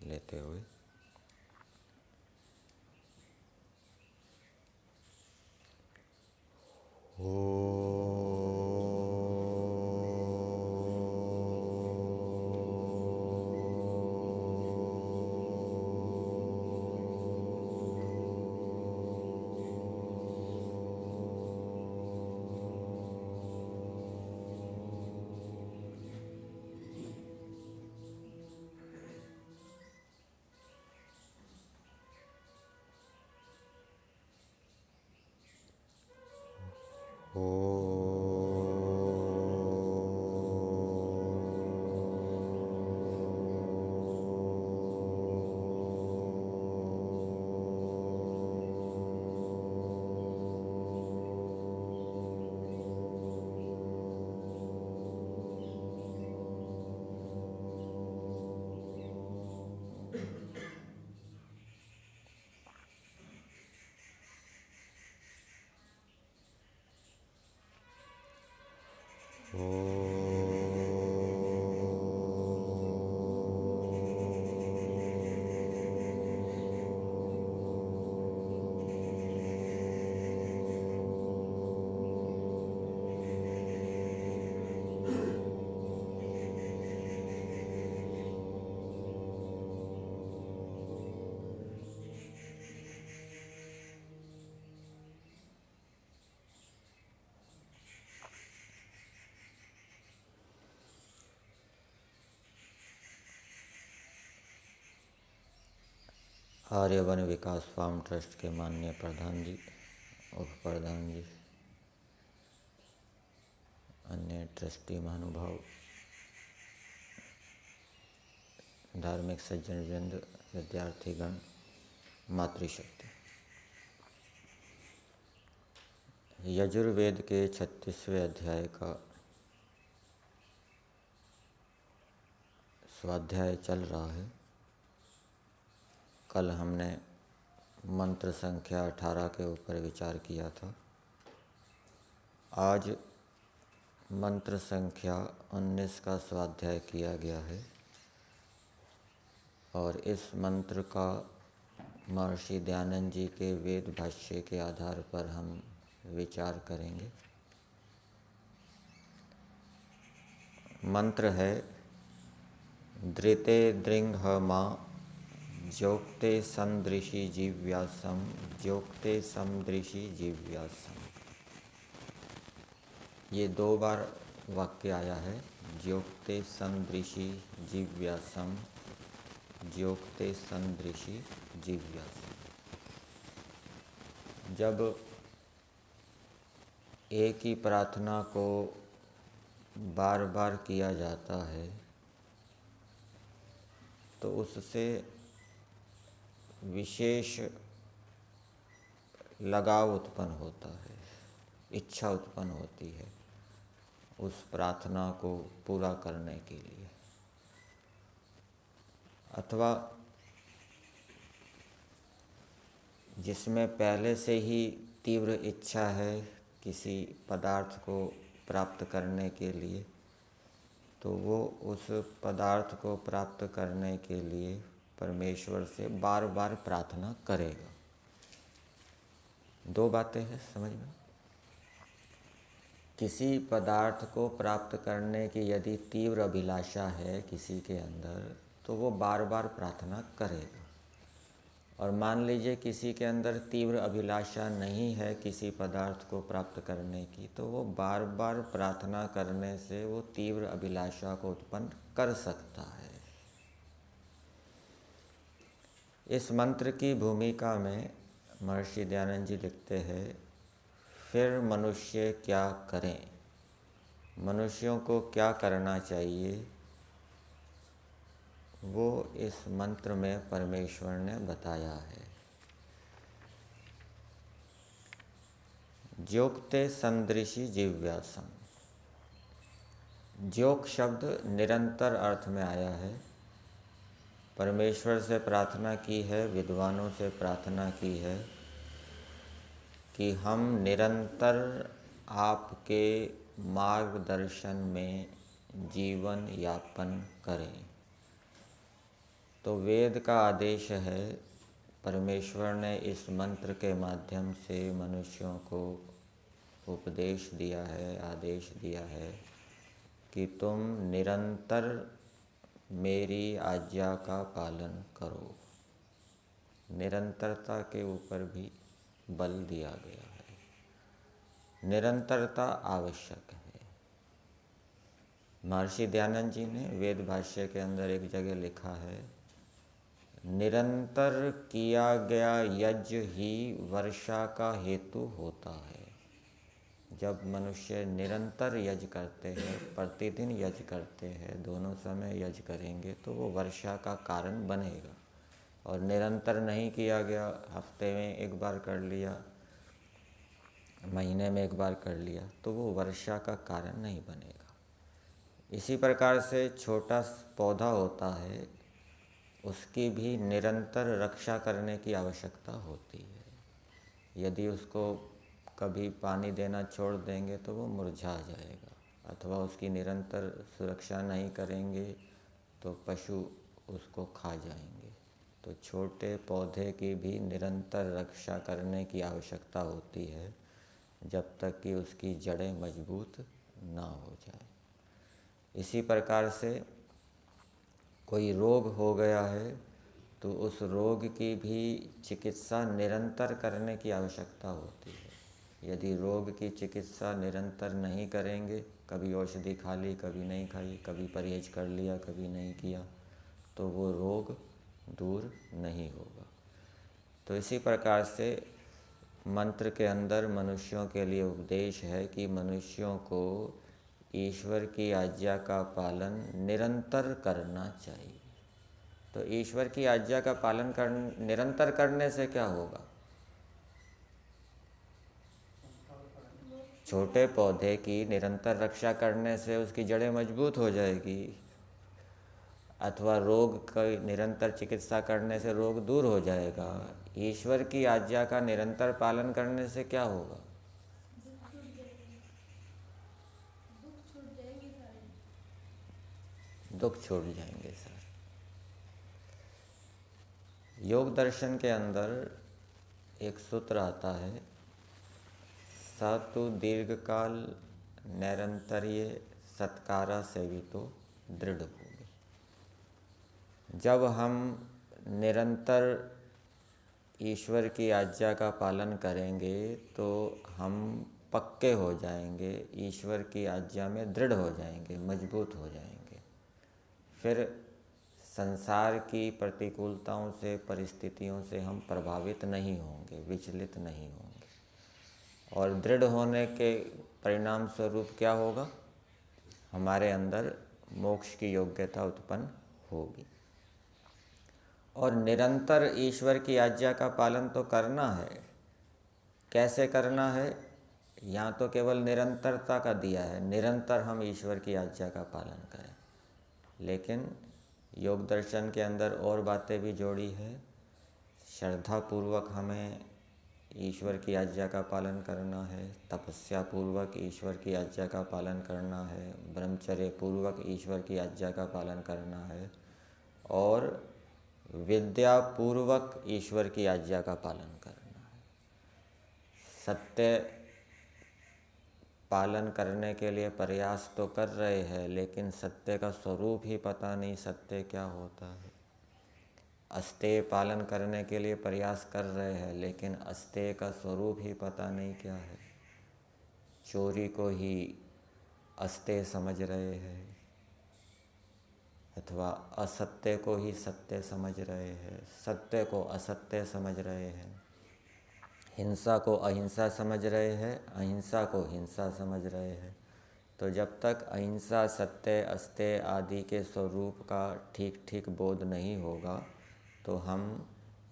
लेते हुए आर्यवन विकास farm trust के माननीय प्रधान जी, उप प्रधान जी, अन्य ट्रस्टी महानुभाव, धार्मिक सज्जन वृंद, विद्यार्थीगण, मातृशक्ति। यजुर्वेद के 36वें अध्याय का स्वाध्याय चल रहा है। कल हमने मंत्र संख्या 18 के ऊपर विचार किया था। आज मंत्र संख्या 19 का स्वाध्याय किया गया है और इस मंत्र का महर्षि दयानंद जी के वेद भाष्य के आधार पर हम विचार करेंगे। मंत्र है धृते दृंह मां ज्योक्ते संदृशि जीव्यासम, ज्योक्ते समदृशि जीव्यासम। ये 2 बार वाक्य आया है, ज्योक्ते संदृशि जीव्यासम, ज्योक्ते संदृशि जीव्यासम। जब एक ही प्रार्थना को बार बार किया जाता है तो उससे विशेष लगाव उत्पन्न होता है, इच्छा उत्पन्न होती है उस प्रार्थना को पूरा करने के लिए। अथवा जिसमें पहले से ही तीव्र इच्छा है किसी पदार्थ को प्राप्त करने के लिए, तो वो उस पदार्थ को प्राप्त करने के लिए परमेश्वर से बार बार प्रार्थना करेगा। 2 बातें हैं समझ में। किसी पदार्थ को प्राप्त करने की यदि तीव्र अभिलाषा है किसी के अंदर, तो वो बार बार प्रार्थना करेगा। और मान लीजिए किसी के अंदर तीव्र अभिलाषा नहीं है किसी पदार्थ को प्राप्त करने की, तो वो बार बार प्रार्थना करने से वो तीव्र अभिलाषा को उत्पन्न कर सकता है। इस मंत्र की भूमिका में महर्षि दयानंद जी लिखते हैं, फिर मनुष्य क्या करें, मनुष्यों को क्या करना चाहिए, वो इस मंत्र में परमेश्वर ने बताया है। ज्योक्ते संदृशि जीव्यासम। ज्योक शब्द निरंतर अर्थ में आया है। परमेश्वर से प्रार्थना की है, विद्वानों से प्रार्थना की है कि हम निरंतर आपके मार्गदर्शन में जीवन यापन करें। तो वेद का आदेश है, परमेश्वर ने इस मंत्र के माध्यम से मनुष्यों को उपदेश दिया है, आदेश दिया है कि तुम निरंतर मेरी आज्ञा का पालन करो। निरंतरता के ऊपर भी बल दिया गया है। निरंतरता आवश्यक है। महर्षि दयानंद जी ने वेद भाष्य के अंदर एक जगह लिखा है, निरंतर किया गया यज्ञ ही वर्षा का हेतु होता है। जब मनुष्य निरंतर यज्ञ करते हैं, प्रतिदिन यज्ञ करते हैं, दोनों समय यज्ञ करेंगे तो वो वर्षा का कारण बनेगा। और निरंतर नहीं किया गया, हफ्ते में एक बार कर लिया, महीने में एक बार कर लिया, तो वो वर्षा का कारण नहीं बनेगा। इसी प्रकार से छोटा पौधा होता है, उसकी भी निरंतर रक्षा करने की आवश्यकता होती है। यदि उसको कभी पानी देना छोड़ देंगे तो वो मुरझा जाएगा, अथवा उसकी निरंतर सुरक्षा नहीं करेंगे तो पशु उसको खा जाएंगे। तो छोटे पौधे की भी निरंतर रक्षा करने की आवश्यकता होती है, जब तक कि उसकी जड़ें मजबूत ना हो जाए। इसी प्रकार से कोई रोग हो गया है तो उस रोग की भी चिकित्सा निरंतर करने की आवश्यकता होती है। यदि रोग की चिकित्सा निरंतर नहीं करेंगे, कभी औषधि खा ली, कभी नहीं खाई, कभी परहेज कर लिया, कभी नहीं किया, तो वो रोग दूर नहीं होगा। तो इसी प्रकार से मंत्र के अंदर मनुष्यों के लिए उपदेश है कि मनुष्यों को ईश्वर की आज्ञा का पालन निरंतर करना चाहिए। तो ईश्वर की आज्ञा का पालन निरंतर करने से क्या होगा? छोटे पौधे की निरंतर रक्षा करने से उसकी जड़ें मजबूत हो जाएगी, अथवा रोग की निरंतर चिकित्सा करने से रोग दूर हो जाएगा। ईश्वर की आज्ञा का निरंतर पालन करने से क्या होगा? दुख छूट जाएंगे सर। योग दर्शन के अंदर एक सूत्र आता है, सातु दीर्घकाल नैरंतर्य सत्कारा सेवितो दृढ़ भूमि। जब हम निरंतर ईश्वर की आज्ञा का पालन करेंगे तो हम पक्के हो जाएंगे, ईश्वर की आज्ञा में दृढ़ हो जाएंगे, मजबूत हो जाएंगे। फिर संसार की प्रतिकूलताओं से, परिस्थितियों से हम प्रभावित नहीं होंगे, विचलित नहीं होंगे। और दृढ़ होने के परिणाम स्वरूप क्या होगा? हमारे अंदर मोक्ष की योग्यता उत्पन्न होगी। और निरंतर ईश्वर की आज्ञा का पालन तो करना है। कैसे करना है? यहाँ तो केवल निरंतरता का दिया है, निरंतर हम ईश्वर की आज्ञा का पालन करें। लेकिन योग दर्शन के अंदर और बातें भी जोड़ी है। श्रद्धापूर्वक हमें ईश्वर की आज्ञा का पालन करना है, तपस्या पूर्वक ईश्वर की आज्ञा का पालन करना है, ब्रह्मचर्य पूर्वक ईश्वर की आज्ञा का पालन करना है, और विद्या पूर्वक ईश्वर की आज्ञा का पालन करना है। सत्य पालन करने के लिए प्रयास तो कर रहे हैं, लेकिन सत्य का स्वरूप ही पता नहीं, सत्य क्या होता है। अस्तेय पालन करने के लिए प्रयास कर रहे हैं, लेकिन अस्तेय का स्वरूप ही पता नहीं क्या है। चोरी को ही अस्तेय समझ रहे हैं, अथवा असत्य को ही सत्य समझ रहे हैं, सत्य को असत्य समझ रहे हैं, हिंसा को अहिंसा समझ रहे हैं, अहिंसा को हिंसा समझ रहे हैं। तो जब तक अहिंसा, सत्य, अस्तेय आदि के स्वरूप का ठीक ठीक बोध नहीं होगा तो हम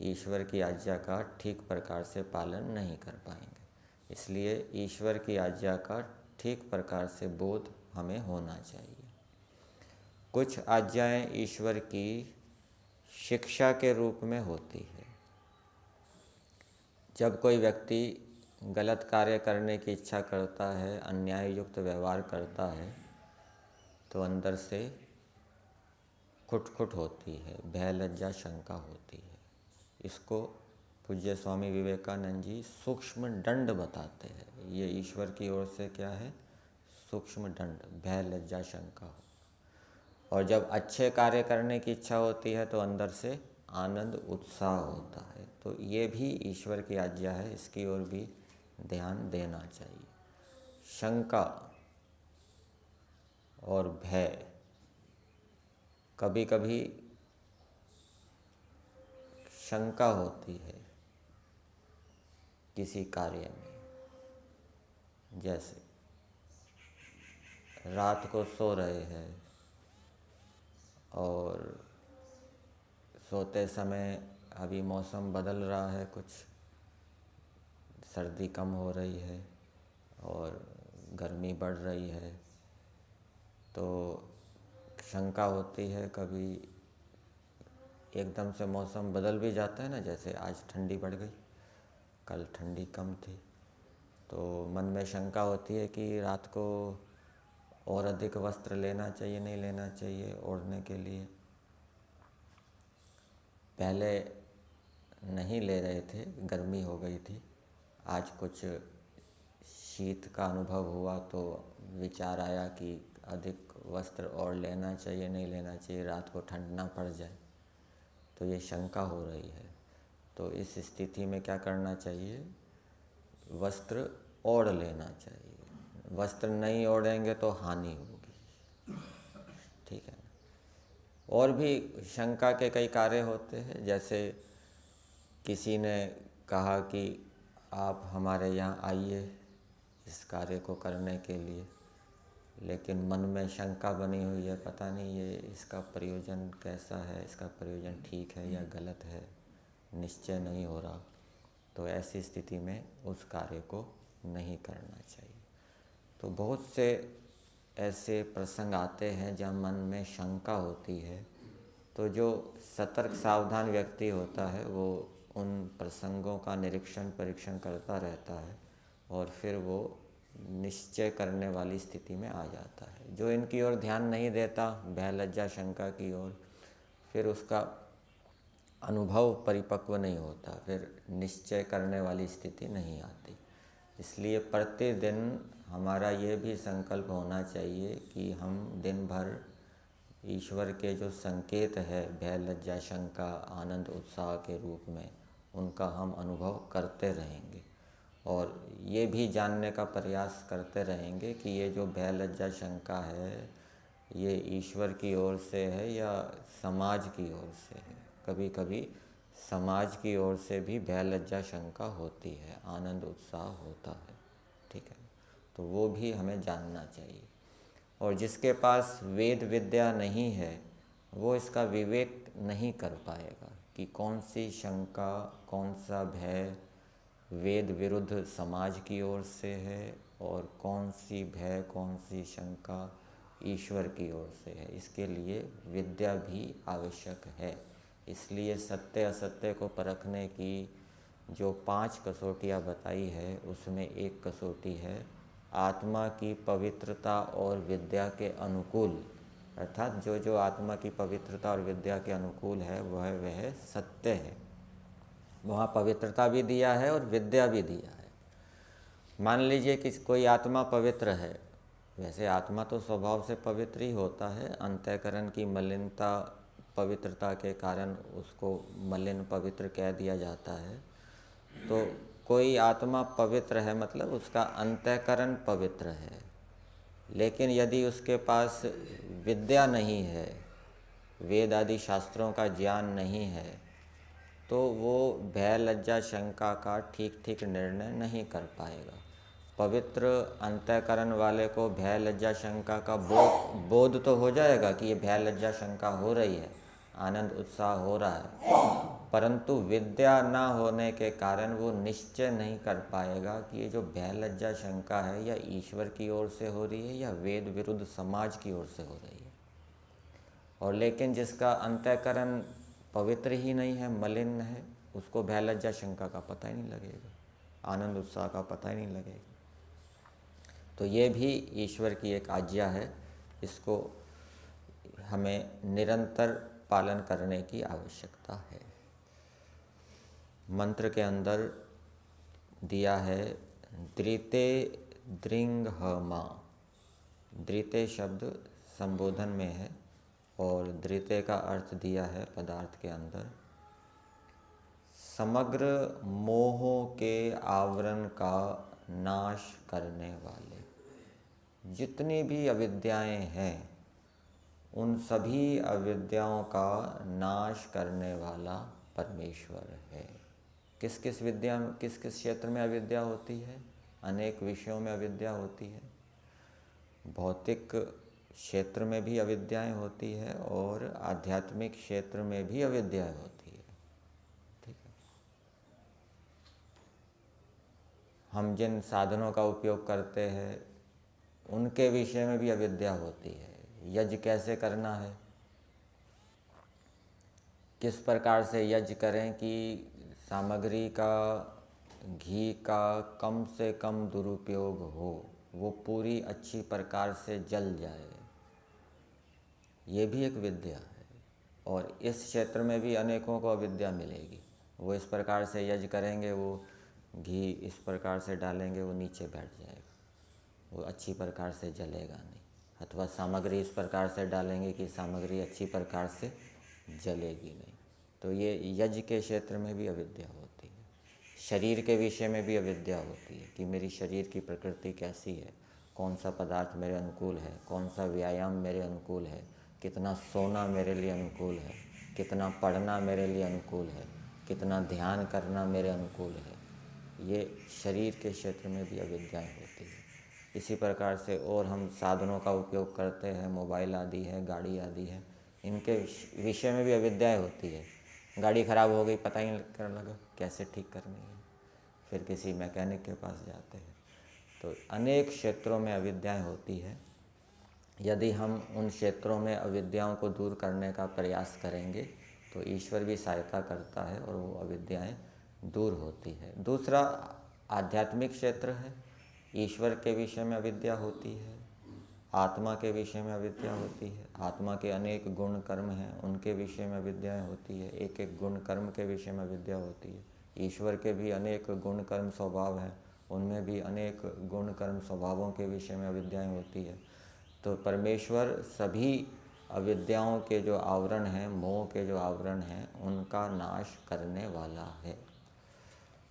ईश्वर की आज्ञा का ठीक प्रकार से पालन नहीं कर पाएंगे। इसलिए ईश्वर की आज्ञा का ठीक प्रकार से बोध हमें होना चाहिए। कुछ आज्ञाएं ईश्वर की शिक्षा के रूप में होती है। जब कोई व्यक्ति गलत कार्य करने की इच्छा करता है, अन्याय युक्त व्यवहार करता है, तो अंदर से खुट होती है, भय लज्जा शंका होती है। इसको पूज्य स्वामी विवेकानंद जी सूक्ष्म दंड बताते हैं। ये ईश्वर की ओर से क्या है? सूक्ष्म दंड, भय लज्जा शंका हो। और जब अच्छे कार्य करने की इच्छा होती है तो अंदर से आनंद उत्साह होता है। तो ये भी ईश्वर की आज्ञा है, इसकी ओर भी ध्यान देना चाहिए। शंका और भय, कभी कभी शंका होती है किसी कार्य में, जैसे रात को सो रहे हैं और सोते समय अभी मौसम बदल रहा है, कुछ सर्दी कम हो रही है और गर्मी बढ़ रही है, तो शंका होती है। कभी एकदम से मौसम बदल भी जाता है ना, जैसे आज ठंडी बढ़ गई, कल ठंडी कम थी, तो मन में शंका होती है कि रात को और अधिक वस्त्र लेना चाहिए, नहीं लेना चाहिए ओढ़ने के लिए। पहले नहीं ले रहे थे, गर्मी हो गई थी, आज कुछ शीत का अनुभव हुआ तो विचार आया कि अधिक वस्त्र और लेना चाहिए, नहीं लेना चाहिए, रात को ठंड ना पड़ जाए, तो ये शंका हो रही है। तो इस स्थिति में क्या करना चाहिए? वस्त्र ओढ़ लेना चाहिए। वस्त्र नहीं ओढ़ेंगे तो हानि होगी, ठीक है। और भी शंका के कई कार्य होते हैं, जैसे किसी ने कहा कि आप हमारे यहाँ आइए इस कार्य को करने के लिए, लेकिन मन में शंका बनी हुई है, पता नहीं ये इसका प्रयोजन कैसा है, इसका प्रयोजन ठीक है या गलत है, निश्चय नहीं हो रहा। तो ऐसी स्थिति में उस कार्य को नहीं करना चाहिए। तो बहुत से ऐसे प्रसंग आते हैं जहाँ मन में शंका होती है, तो जो सतर्क सावधान व्यक्ति होता है वो उन प्रसंगों का निरीक्षण परीक्षण करता रहता है और फिर वो निश्चय करने वाली स्थिति में आ जाता है। जो इनकी ओर ध्यान नहीं देता, भय लज्जा शंका की ओर, फिर उसका अनुभव परिपक्व नहीं होता, फिर निश्चय करने वाली स्थिति नहीं आती। इसलिए प्रतिदिन हमारा ये भी संकल्प होना चाहिए कि हम दिन भर ईश्वर के जो संकेत है भय लज्जा शंका आनंद उत्साह के रूप में, उनका हम अनुभव करते रहेंगे और ये भी जानने का प्रयास करते रहेंगे कि ये जो भय लज्जा शंका है ये ईश्वर की ओर से है या समाज की ओर से है। कभी कभी समाज की ओर से भी भय लज्जा शंका होती है, आनंद उत्साह होता है, ठीक है। तो वो भी हमें जानना चाहिए। और जिसके पास वेद विद्या नहीं है वो इसका विवेक नहीं कर पाएगा कि कौन सी शंका, कौन सा भय वेद विरुद्ध समाज की ओर से है और कौन सी भय, कौन सी शंका ईश्वर की ओर से है। इसके लिए विद्या भी आवश्यक है। इसलिए सत्य असत्य को परखने की जो 5 कसौटियाँ बताई है उसमें एक कसौटी है आत्मा की पवित्रता और विद्या के अनुकूल, अर्थात जो जो आत्मा की पवित्रता और विद्या के अनुकूल है वह सत्य है। वहाँ पवित्रता भी दिया है और विद्या भी दिया है। मान लीजिए कि कोई आत्मा पवित्र है, वैसे आत्मा तो स्वभाव से पवित्र ही होता है, अंतःकरण की मलिनता पवित्रता के कारण उसको मलिन पवित्र कह दिया जाता है। तो कोई आत्मा पवित्र है मतलब उसका अंतःकरण पवित्र है, लेकिन यदि उसके पास विद्या नहीं है, वेद आदि शास्त्रों का ज्ञान नहीं है, तो वो भय लज्जा शंका का ठीक निर्णय नहीं कर पाएगा। पवित्र अंतःकरण वाले को भय लज्जा शंका का बोध तो हो जाएगा कि ये भय लज्जा शंका हो रही है, आनंद उत्साह हो रहा है, परंतु विद्या ना होने के कारण वो निश्चय नहीं कर पाएगा कि ये जो भय लज्जा शंका है या ईश्वर की ओर से हो रही है या वेद विरुद्ध समाज की ओर से हो रही है। और लेकिन जिसका अंतःकरण पवित्र ही नहीं है, मलिन है, उसको भय लज्जा शंका का पता ही नहीं लगेगा, आनंद उत्साह का पता ही नहीं लगेगा। तो ये भी ईश्वर की एक आज्ञा है, इसको हमें निरंतर पालन करने की आवश्यकता है। मंत्र के अंदर दिया है दृते दृंघमा। दृते शब्द संबोधन में है और दृते का अर्थ दिया है पदार्थ के अंदर समग्र मोहों के आवरण का नाश करने वाले। जितनी भी अविद्याएं हैं उन सभी अविद्याओं का नाश करने वाला परमेश्वर है। किस किस क्षेत्र में अविद्या होती है? अनेक विषयों में अविद्या होती है। भौतिक क्षेत्र में भी अविद्याएं होती है और आध्यात्मिक क्षेत्र में भी अविद्याएं होती है। ठीक है। हम जिन साधनों का उपयोग करते हैं उनके विषय में भी अविद्या होती है। यज्ञ कैसे करना है, किस प्रकार से यज्ञ करें कि सामग्री का, घी का कम से कम दुरुपयोग हो, वो पूरी अच्छी प्रकार से जल जाए, ये भी एक विद्या है। और इस क्षेत्र में भी अनेकों को अविद्या मिलेगी। वो इस प्रकार से यज्ञ करेंगे, वो घी इस प्रकार से डालेंगे, वो नीचे बैठ जाएगा, वो अच्छी प्रकार से जलेगा नहीं। अथवा सामग्री इस प्रकार से डालेंगे कि सामग्री अच्छी प्रकार से जलेगी नहीं। तो ये यज्ञ के क्षेत्र में भी अविद्या होती है। शरीर के विषय में भी अविद्या होती है कि मेरी शरीर की प्रकृति कैसी है, कौन सा पदार्थ मेरे अनुकूल है, कौन सा व्यायाम मेरे अनुकूल है, कितना सोना मेरे लिए अनुकूल है, कितना पढ़ना मेरे लिए अनुकूल है, कितना ध्यान करना मेरे अनुकूल है। ये शरीर के क्षेत्र में भी अविद्याएं होती है। इसी प्रकार से और हम साधनों का उपयोग करते हैं, मोबाइल आदि है, गाड़ी आदि है, इनके विषय में भी अविद्याएं होती है। गाड़ी ख़राब हो गई, पता ही नहीं करने लगा कैसे ठीक करनी है, फिर किसी मैकेनिक के पास जाते हैं। तो अनेक क्षेत्रों में अविद्याएं होती है। यदि हम उन क्षेत्रों में अविद्याओं को दूर करने का प्रयास करेंगे तो ईश्वर भी सहायता करता है और वो अविद्याएं दूर होती है। दूसरा आध्यात्मिक क्षेत्र है। ईश्वर के विषय में अविद्या होती है, आत्मा के विषय में अविद्या होती है। आत्मा के अनेक गुण कर्म हैं, उनके विषय में अविद्याएं होती है। एक एक गुण कर्म के विषय में अविद्या होती है। ईश्वर के भी अनेक गुण कर्म स्वभाव हैं, उनमें भी अनेक गुण कर्म स्वभावों के विषय में अविद्याएं होती है। तो परमेश्वर सभी अविद्याओं के जो आवरण हैं, मोह के जो आवरण हैं, उनका नाश करने वाला है।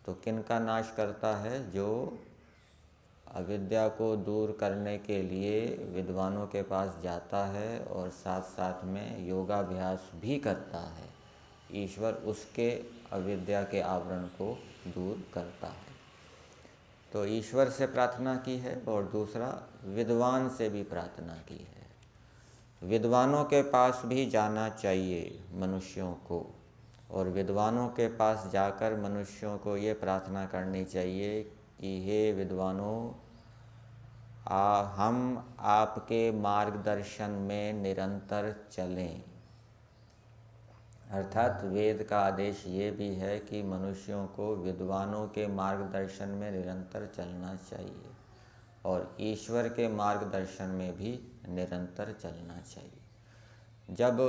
तो किन का नाश करता है? जो अविद्या को दूर करने के लिए विद्वानों के पास जाता है और साथ साथ में योगाभ्यास भी करता है, ईश्वर उसके अविद्या के आवरण को दूर करता है। तो ईश्वर से प्रार्थना की है और दूसरा विद्वान से भी प्रार्थना की है। विद्वानों के पास भी जाना चाहिए मनुष्यों को, और विद्वानों के पास जाकर मनुष्यों को ये प्रार्थना करनी चाहिए कि हे विद्वानों, हम आपके मार्गदर्शन में निरंतर चलें। अर्थात वेद का आदेश ये भी है कि मनुष्यों को विद्वानों के मार्गदर्शन में निरंतर चलना चाहिए और ईश्वर के मार्गदर्शन में भी निरंतर चलना चाहिए। जब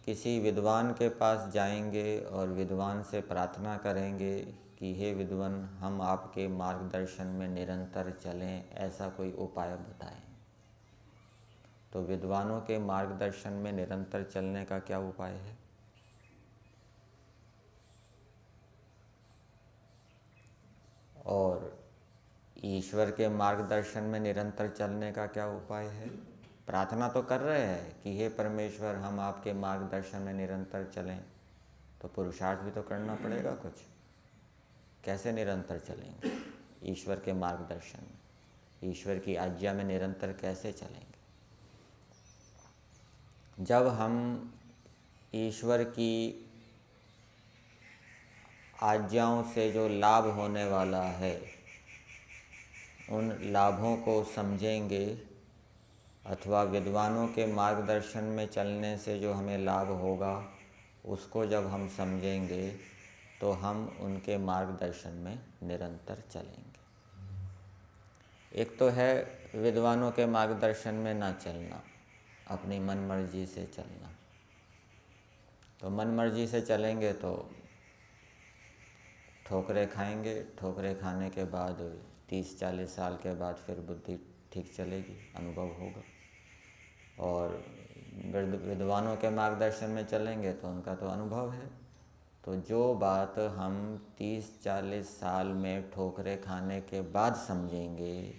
किसी विद्वान के पास जाएंगे और विद्वान से प्रार्थना करेंगे कि हे विद्वान, हम आपके मार्गदर्शन में निरंतर चलें, ऐसा कोई उपाय बताएं, तो विद्वानों के मार्गदर्शन में निरंतर चलने का क्या उपाय है? और ईश्वर के मार्गदर्शन में निरंतर चलने का क्या उपाय है? प्रार्थना तो कर रहे हैं कि हे परमेश्वर, हम आपके मार्गदर्शन में निरंतर चलें, तो पुरुषार्थ भी तो करना पड़ेगा कुछ। कैसे निरंतर चलेंगे ईश्वर के मार्गदर्शन में? ईश्वर की आज्ञा में निरंतर कैसे चलेंगे? जब हम ईश्वर की आज्ञाओं से जो लाभ होने वाला है उन लाभों को समझेंगे, अथवा विद्वानों के मार्गदर्शन में चलने से जो हमें लाभ होगा उसको जब हम समझेंगे तो हम उनके मार्गदर्शन में निरंतर चलेंगे। एक तो है विद्वानों के मार्गदर्शन में ना चलना, अपनी मन मर्जी से चलना। तो मन मर्जी से चलेंगे तो ठोकरें खाएंगे, ठोकरें खाने के बाद 30-40 साल के बाद फिर बुद्धि ठीक चलेगी, अनुभव होगा। और विद्वानों के मार्गदर्शन में चलेंगे तो उनका तो अनुभव है। तो जो बात हम 30-40 साल में ठोकरें खाने के बाद समझेंगे,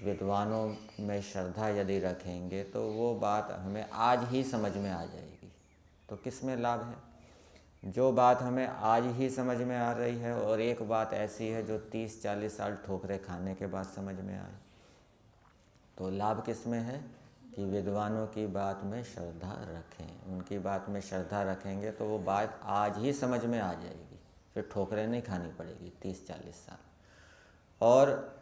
विद्वानों में श्रद्धा यदि रखेंगे, तो वो बात हमें आज ही समझ में आ जाएगी। तो किस में लाभ है? जो बात हमें आज ही समझ में आ रही है और एक बात ऐसी है जो 30-40 साल ठोकरें खाने के बाद समझ में आए। तो लाभ किस में है कि विद्वानों की बात में श्रद्धा रखें। उनकी बात में श्रद्धा रखेंगे तो वो बात आज ही समझ में आ जाएगी, फिर ठोकरें नहीं खानी पड़ेगी 30-40 साल। और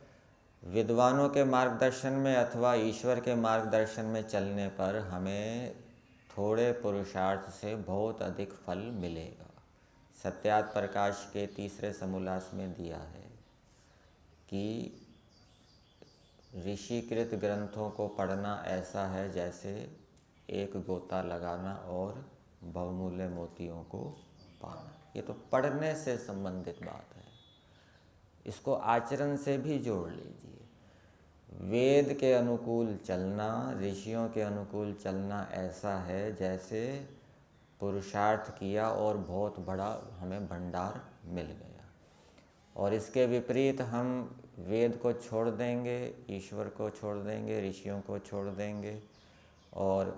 विद्वानों के मार्गदर्शन में अथवा ईश्वर के मार्गदर्शन में चलने पर हमें थोड़े पुरुषार्थ से बहुत अधिक फल मिलेगा। सत्यार्थ प्रकाश के तीसरे समोल्लास में दिया है कि ऋषिकृत ग्रंथों को पढ़ना ऐसा है जैसे एक गोता लगाना और बहुमूल्य मोतियों को पाना। ये तो पढ़ने से संबंधित बात है, इसको आचरण से भी जोड़ लीजिए। वेद के अनुकूल चलना, ऋषियों के अनुकूल चलना ऐसा है जैसे पुरुषार्थ किया और बहुत बड़ा हमें भंडार मिल गया। और इसके विपरीत हम वेद को छोड़ देंगे, ईश्वर को छोड़ देंगे, ऋषियों को छोड़ देंगे और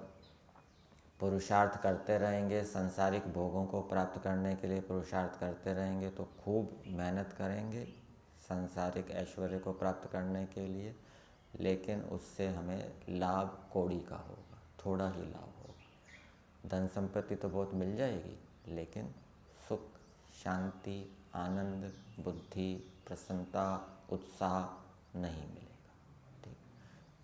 पुरुषार्थ करते रहेंगे, सांसारिक भोगों को प्राप्त करने के लिए पुरुषार्थ करते रहेंगे। तो खूब मेहनत करेंगे सांसारिक ऐश्वर्य को प्राप्त करने के लिए, लेकिन उससे हमें लाभ कौड़ी का होगा, थोड़ा ही लाभ होगा। धन संपत्ति तो बहुत मिल जाएगी, लेकिन सुख, शांति, आनंद, बुद्धि, प्रसन्नता, उत्साह नहीं मिलेगा। ठीक,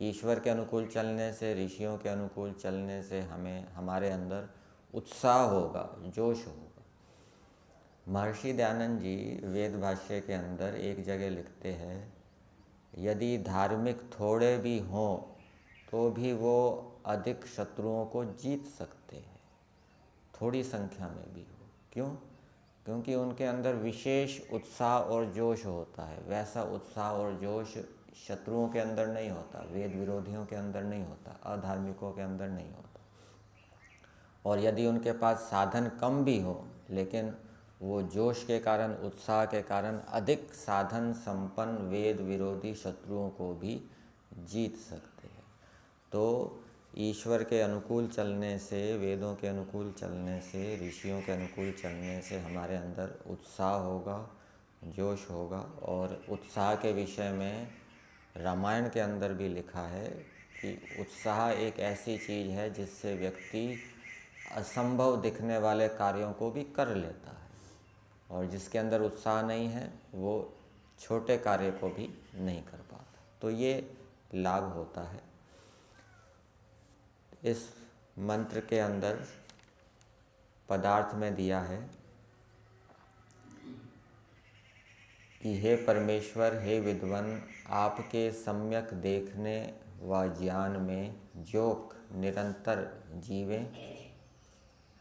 ईश्वर के अनुकूल चलने से, ऋषियों के अनुकूल चलने से हमें हमारे अंदर उत्साह होगा, जोश होगा। महर्षि दयानंद जी वेद भाष्य के अंदर एक जगह लिखते हैं, यदि धार्मिक थोड़े भी हों तो भी वो अधिक शत्रुओं को जीत सकते हैं, थोड़ी संख्या में भी हो। क्यों? क्योंकि उनके अंदर विशेष उत्साह और जोश होता है। वैसा उत्साह और जोश शत्रुओं के अंदर नहीं होता, वेद विरोधियों के अंदर नहीं होता, अधार्मिकों के अंदर नहीं होता। और यदि उनके पास साधन कम भी हो, लेकिन वो जोश के कारण, उत्साह के कारण अधिक साधन संपन्न वेद विरोधी शत्रुओं को भी जीत सकते हैं। तो ईश्वर के अनुकूल चलने से, वेदों के अनुकूल चलने से, ऋषियों के अनुकूल चलने से हमारे अंदर उत्साह होगा, जोश होगा। और उत्साह के विषय में रामायण के अंदर भी लिखा है कि उत्साह एक ऐसी चीज़ है जिससे व्यक्ति असंभव दिखने वाले कार्यों को भी कर लेता है, और जिसके अंदर उत्साह नहीं है वो छोटे कार्य को भी नहीं कर पाता। तो ये लाभ होता है। इस मंत्र के अंदर पदार्थ में दिया है कि हे परमेश्वर, हे विद्वान, आपके सम्यक देखने व ज्ञान में जोक निरंतर जीवें,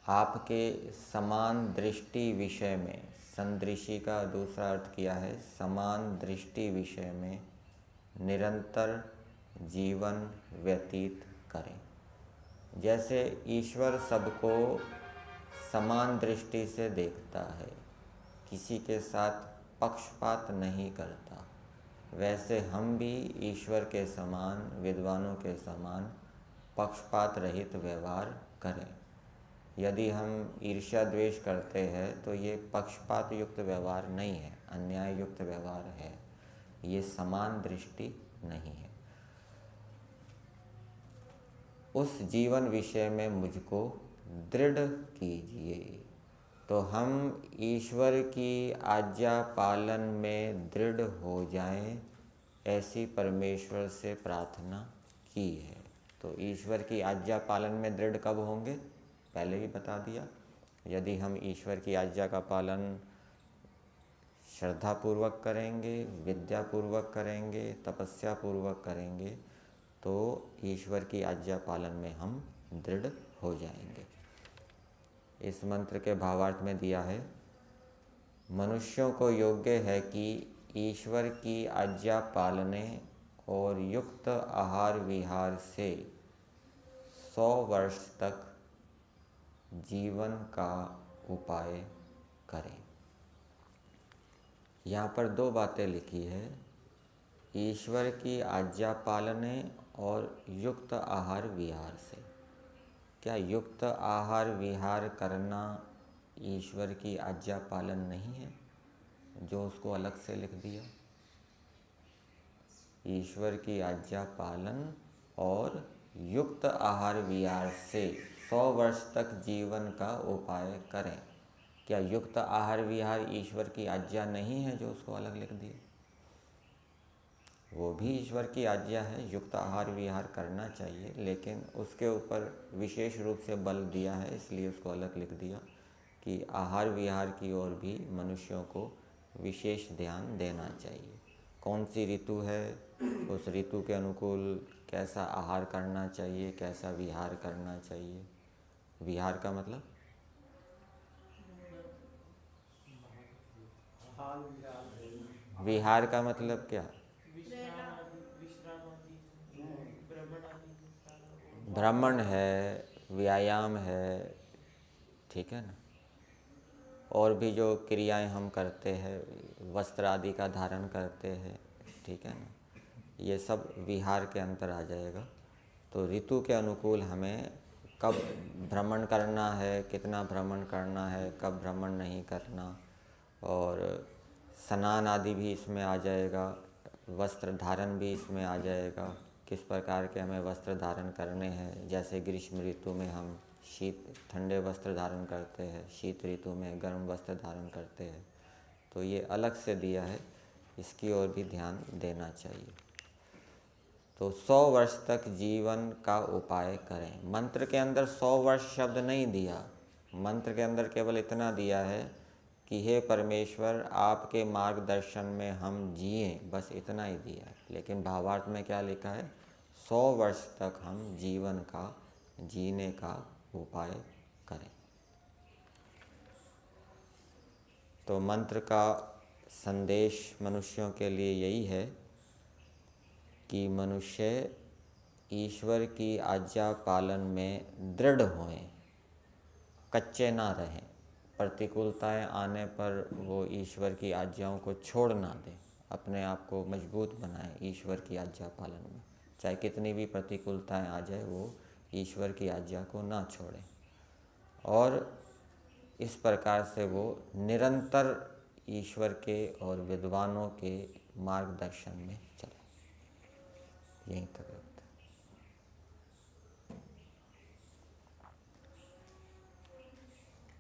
आपके समान दृष्टि विषय में, संदृष्टि का दूसरा अर्थ किया है समान दृष्टि विषय में निरंतर जीवन व्यतीत करें। जैसे ईश्वर सबको समान दृष्टि से देखता है, किसी के साथ पक्षपात नहीं करता, वैसे हम भी ईश्वर के समान, विद्वानों के समान पक्षपात रहित व्यवहार करें। यदि हम ईर्ष्या द्वेष करते हैं तो ये पक्षपात युक्त व्यवहार नहीं है, अन्याय युक्त व्यवहार है, ये समान दृष्टि नहीं है। उस जीवन विषय में मुझको दृढ़ कीजिए। तो हम ईश्वर की आज्ञा पालन में दृढ़ हो जाएं, ऐसी परमेश्वर से प्रार्थना की है। तो ईश्वर की आज्ञा पालन में दृढ़ कब होंगे? पहले ही बता दिया। यदि हम ईश्वर की आज्ञा का पालन श्रद्धापूर्वक करेंगे, विद्यापूर्वक करेंगे, तपस्या पूर्वक करेंगे, तो ईश्वर की आज्ञा पालन में हम दृढ़ हो जाएंगे। इस मंत्र के भावार्थ में दिया है, मनुष्यों को योग्य है कि ईश्वर की आज्ञा पालने और युक्त आहार विहार से 100 वर्ष तक जीवन का उपाय करें। यहाँ पर 2 बातें लिखी है, ईश्वर की आज्ञा पालने और युक्त आहार विहार से। क्या युक्त आहार विहार करना ईश्वर की आज्ञा पालन नहीं है, जो उसको अलग से लिख दिया? ईश्वर की आज्ञा पालन और युक्त आहार विहार से 100 वर्ष तक जीवन का उपाय करें। क्या युक्त आहार विहार ईश्वर की आज्ञा नहीं है, जो उसको अलग लिख दिया? वो भी ईश्वर की आज्ञा है, युक्त आहार विहार करना चाहिए, लेकिन उसके ऊपर विशेष रूप से बल दिया है, इसलिए उसको अलग लिख दिया कि आहार विहार की ओर भी मनुष्यों को विशेष ध्यान देना चाहिए। कौन सी ऋतु है, उस ऋतु के अनुकूल कैसा आहार करना चाहिए, कैसा विहार करना चाहिए। विहार का मतलब विहार का मतलब क्या? भ्रमण है, व्यायाम है, ठीक है ना। और भी जो क्रियाएं हम करते हैं, वस्त्र आदि का धारण करते हैं, ठीक है ना, ये सब विहार के अंतर आ जाएगा। तो ऋतु के अनुकूल हमें कब भ्रमण करना है, कितना भ्रमण करना है, कब भ्रमण नहीं करना, और स्नान आदि भी इसमें आ जाएगा, वस्त्र धारण भी इसमें आ जाएगा, किस प्रकार के हमें वस्त्र धारण करने हैं। जैसे ग्रीष्म ऋतु में हम ठंडे वस्त्र धारण करते हैं, शीत ऋतु में गर्म वस्त्र धारण करते हैं, तो ये अलग से दिया है, इसकी ओर भी ध्यान देना चाहिए। तो 100 वर्ष तक जीवन का उपाय करें। मंत्र के अंदर 100 वर्ष शब्द नहीं दिया, मंत्र के अंदर केवल इतना दिया है कि हे परमेश्वर, आपके मार्गदर्शन में हम जिए, बस इतना ही दिया है। लेकिन भावार्थ में क्या लिखा है, 100 वर्ष तक हम जीवन का जीने का उपाय करें। तो मंत्र का संदेश मनुष्यों के लिए यही है कि मनुष्य ईश्वर की आज्ञा पालन में दृढ़ होएं, कच्चे ना रहें, प्रतिकूलताएं आने पर वो ईश्वर की आज्ञाओं को छोड़ ना दें, अपने आप को मजबूत बनाएं ईश्वर की आज्ञा पालन में। चाहे कितनी भी प्रतिकूलताएं आ जाए, वो ईश्वर की आज्ञा को ना छोड़ें, और इस प्रकार से वो निरंतर ईश्वर के और विद्वानों के मार्गदर्शन में चलें।